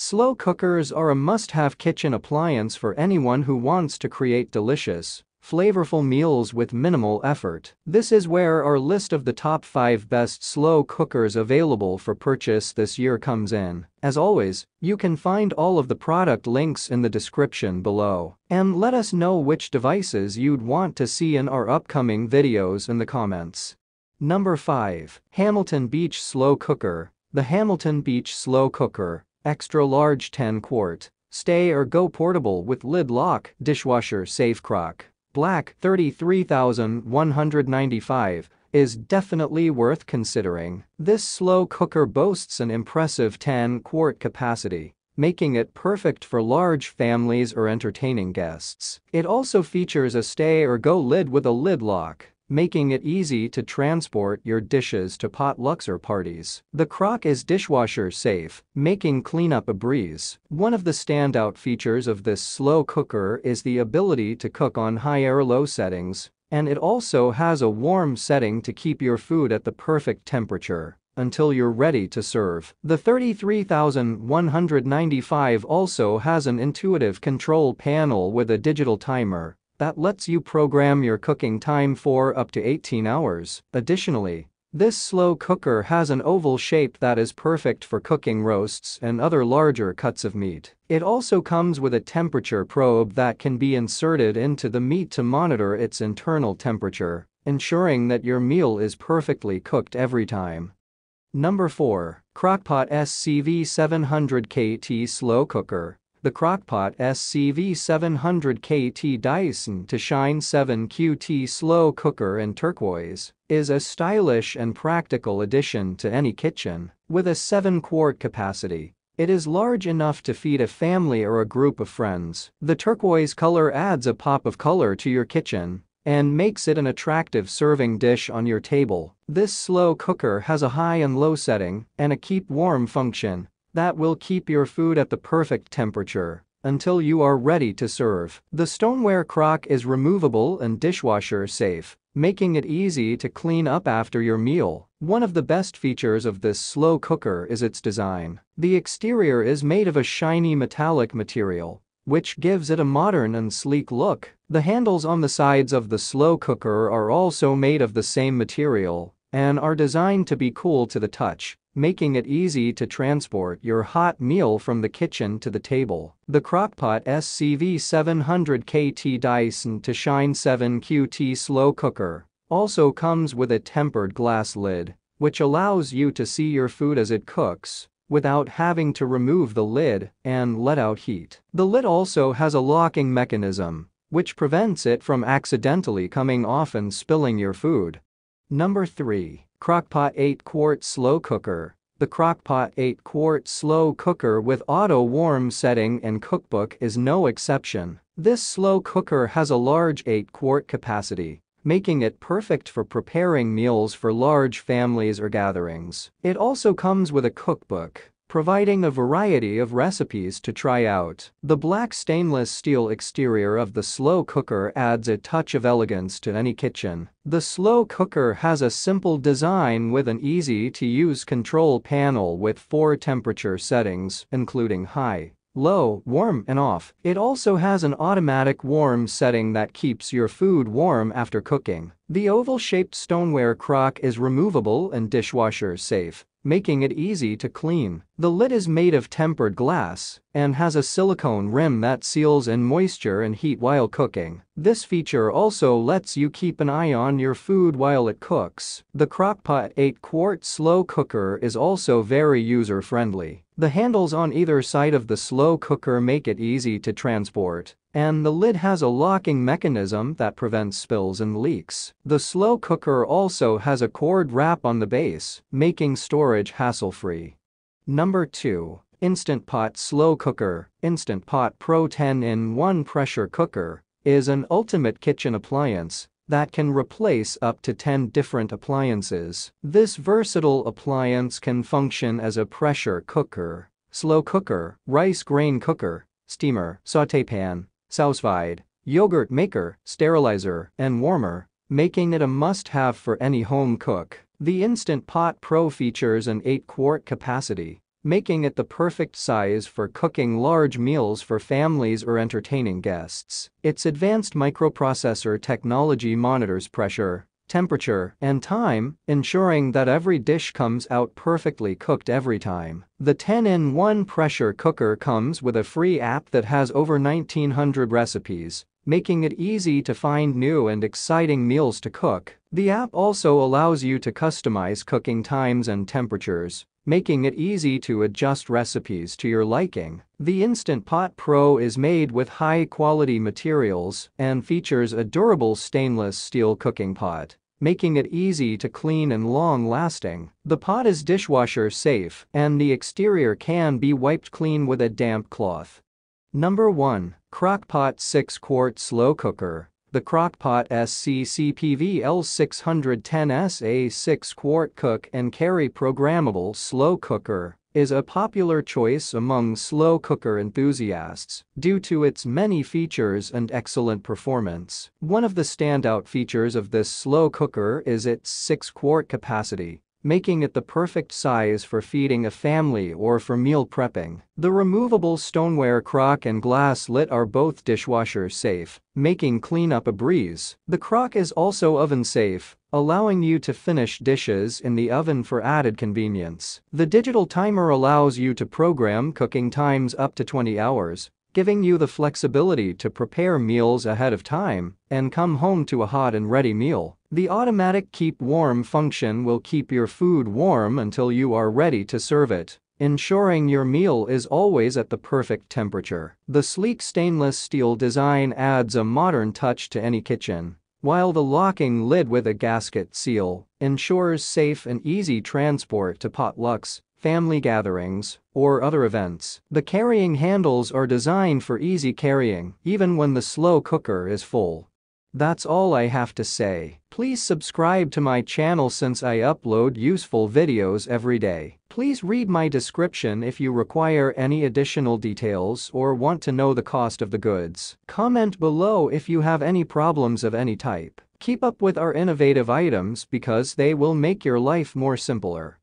Slow cookers are a must-have kitchen appliance for anyone who wants to create delicious, flavorful meals with minimal effort. This is where our list of the top 5 best slow cookers available for purchase this year comes in. As always, you can find all of the product links in the description below. And let us know which devices you'd want to see in our upcoming videos in the comments. Number 5. Hamilton Beach Slow Cooker. The Hamilton Beach Slow Cooker, extra large 10 quart, stay or go portable with lid lock, dishwasher safe. Crock Black 33,195 is definitely worth considering. This slow cooker boasts an impressive 10 quart capacity, making it perfect for large families or entertaining guests. It also features a stay or go lid with a lid lock, making it easy to transport your dishes to potlucks or parties. The crock is dishwasher safe, making cleanup a breeze. One of the standout features of this slow cooker is the ability to cook on high or low settings, and it also has a warm setting to keep your food at the perfect temperature until you're ready to serve. The 33,195 also has an intuitive control panel with a digital timer that lets you program your cooking time for up to 18 hours. Additionally, this slow cooker has an oval shape that is perfect for cooking roasts and other larger cuts of meat. It also comes with a temperature probe that can be inserted into the meat to monitor its internal temperature, ensuring that your meal is perfectly cooked every time. Number 4. Crockpot SCV700KT Slow Cooker. The Crockpot SCV700KT Dyson to Shine 7QT Slow Cooker in Turquoise is a stylish and practical addition to any kitchen. With a 7 quart capacity, it is large enough to feed a family or a group of friends. The turquoise color adds a pop of color to your kitchen and makes it an attractive serving dish on your table. This slow cooker has a high and low setting and a keep warm function that will keep your food at the perfect temperature until you are ready to serve. The stoneware crock is removable and dishwasher safe, making it easy to clean up after your meal. One of the best features of this slow cooker is its design. The exterior is made of a shiny metallic material, which gives it a modern and sleek look. The handles on the sides of the slow cooker are also made of the same material and are designed to be cool to the touch, making it easy to transport your hot meal from the kitchen to the table. The Crockpot SCV700KT Dyson to Shine 7QT Slow Cooker also comes with a tempered glass lid, which allows you to see your food as it cooks without having to remove the lid and let out heat. The lid also has a locking mechanism, which prevents it from accidentally coming off and spilling your food. Number 3. Crockpot 8 Quart Slow Cooker. The Crockpot 8 Quart Slow Cooker with Auto Warm Setting and Cookbook is no exception. This slow cooker has a large 8 quart capacity, making it perfect for preparing meals for large families or gatherings. It also comes with a cookbook, providing a variety of recipes to try out. The black stainless steel exterior of the slow cooker adds a touch of elegance to any kitchen. The slow cooker has a simple design with an easy-to-use control panel with 4 temperature settings, including high, low, warm, and off. It also has an automatic warm setting that keeps your food warm after cooking. The oval-shaped stoneware crock is removable and dishwasher safe, making it easy to clean. The lid is made of tempered glass and has a silicone rim that seals in moisture and heat while cooking. This feature also lets you keep an eye on your food while it cooks. The Crockpot 8 Quart Slow Cooker is also very user-friendly. The handles on either side of the slow cooker make it easy to transport, and the lid has a locking mechanism that prevents spills and leaks. The slow cooker also has a cord wrap on the base, making storage hassle-free. Number 2. Instant Pot Slow Cooker. Instant Pot Pro 10-in-1 Pressure Cooker is an ultimate kitchen appliance that can replace up to 10 different appliances. This versatile appliance can function as a pressure cooker, slow cooker, rice grain cooker, steamer, sauté pan, sous vide, yogurt maker, sterilizer, and warmer, making it a must-have for any home cook. The Instant Pot Pro features an 8 quart capacity, making it the perfect size for cooking large meals for families or entertaining guests. Its advanced microprocessor technology monitors pressure, temperature, and time, ensuring that every dish comes out perfectly cooked every time. The 10-in-1 pressure cooker comes with a free app that has over 1,900 recipes, making it easy to find new and exciting meals to cook. The app also allows you to customize cooking times and temperatures, making it easy to adjust recipes to your liking. The Instant Pot Pro is made with high-quality materials and features a durable stainless steel cooking pot, making it easy to clean and long-lasting. The pot is dishwasher safe, and the exterior can be wiped clean with a damp cloth. Number 1. Crockpot 6-Quart Slow Cooker. The Crockpot SCV700KT, a 6-quart cook and carry programmable slow cooker, is a popular choice among slow cooker enthusiasts due to its many features and excellent performance. One of the standout features of this slow cooker is its 6-quart capacity, making it the perfect size for feeding a family or for meal prepping. The removable stoneware crock and glass lid are both dishwasher safe, making cleanup a breeze. The crock is also oven safe, allowing you to finish dishes in the oven for added convenience. The digital timer allows you to program cooking times up to 20 hours, giving you the flexibility to prepare meals ahead of time and come home to a hot and ready meal. The automatic keep warm function will keep your food warm until you are ready to serve it, ensuring your meal is always at the perfect temperature. The sleek stainless steel design adds a modern touch to any kitchen, while the locking lid with a gasket seal ensures safe and easy transport to potlucks, family gatherings, or other events. The carrying handles are designed for easy carrying, even when the slow cooker is full. That's all I have to say. Please subscribe to my channel since I upload useful videos every day. Please read my description if you require any additional details or want to know the cost of the goods. Comment below if you have any problems of any type. Keep up with our innovative items because they will make your life more simpler.